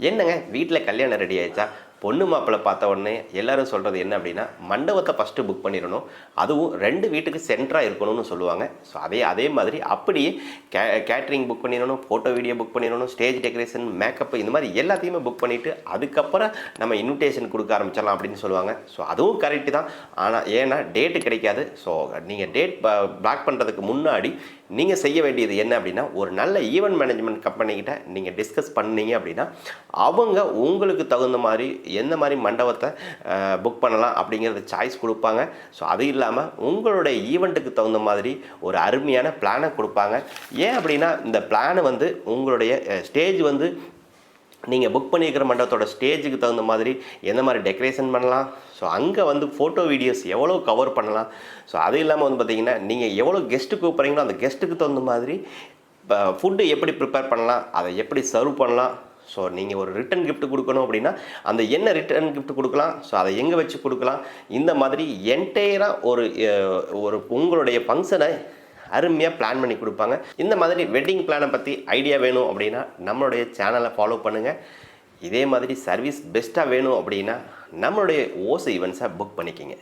என்னங்க வீட்டில் கல்யாணம் ரெடி ஆயிடுச்சா? பொண்ணு மாப்பிள்ளை பார்த்த உடனே எல்லாரும் சொல்கிறது என்ன அப்படின்னா, மண்டபத்தை ஃபஸ்ட்டு புக் பண்ணிடணும். அதுவும் 2 வீட்டுக்கு சென்டரா இருக்கணும்னு சொல்லுவாங்க. ஸோ அதே மாதிரி அப்படியே கேட்டரிங் புக் பண்ணிடணும், ஃபோட்டோ வீடியோ புக் பண்ணிடணும், ஸ்டேஜ் டெக்கரேஷன், மேக்கப் இந்த மாதிரி எல்லாத்தையுமே புக் பண்ணிவிட்டு அதுக்கப்புறம் நம்ம இன்விடேஷன் கொடுக்க ஆரம்பிச்சிடலாம் அப்படின்னு சொல்லுவாங்க. ஸோ அதுவும் கரெக்டு தான். ஆனால் ஏன்னா டேட்டு கிடைக்காது. ஸோ நீங்கள் டேட் பிளாக் பண்ணுறதுக்கு முன்னாடி நீங்கள் செய்ய வேண்டியது என்ன அப்படின்னா, ஒரு நல்ல ஈவென்ட் மேனேஜ்மெண்ட் கம்பெனிக்கிட்ட நீங்கள் டிஸ்கஸ் பண்ணீங்க அப்படின்னா, அவங்க உங்களுக்கு தகுந்த மாதிரி எந்த மாதிரி மண்டபத்தை புக் பண்ணலாம் அப்படிங்கிறத சாய்ஸ் கொடுப்பாங்க. ஸோ அது இல்லாமல் உங்களுடைய ஈவெண்ட்டுக்கு தகுந்த மாதிரி ஒரு அருமையான பிளானை கொடுப்பாங்க. ஏன் அப்படின்னா இந்த பிளானை வந்து உங்களுடைய ஸ்டேஜ் வந்து நீங்கள் புக் பண்ணியிருக்கிற மண்டபத்தோட ஸ்டேஜுக்கு தகுந்த மாதிரி எந்த மாதிரி டெக்கரேஷன் பண்ணலாம், ஸோ அங்கே வந்து ஃபோட்டோ வீடியோஸ் எவ்வளோ கவர் பண்ணலாம், ஸோ அது இல்லாமல் வந்து பார்த்திங்கன்னா நீங்கள் எவ்வளோ கெஸ்ட்டு கூப்பிட்றீங்களோ அந்த கெஸ்ட்டுக்கு தகுந்த மாதிரி ஃபுட்டு எப்படி ப்ரிப்பேர் பண்ணலாம், அதை எப்படி சர்வ் பண்ணலாம். ஸோ நீங்கள் ஒரு ரிட்டன் கிஃப்ட் கொடுக்கணும் அப்படின்னா அந்த என்ன ரிட்டன் கிஃப்ட் கொடுக்கலாம், ஸோ அதை எங்கே வச்சு கொடுக்கலாம், இந்த மாதிரி என்டையராக ஒரு உங்களுடைய ஃபங்க்ஷனை அருமையாக பிளான் பண்ணி கொடுப்பாங்க. இந்த மாதிரி வெட்டிங் பிளானை பற்றி ஐடியா வேணும் அப்படின்னா நம்மளுடைய சேனலை ஃபாலோ பண்ணுங்கள். இதே மாதிரி சர்வீஸ் பெஸ்ட்டாக வேணும் அப்படின்னா நம்மளுடைய ஓசை ஈவெண்ட்ஸை புக் பண்ணிக்கோங்க.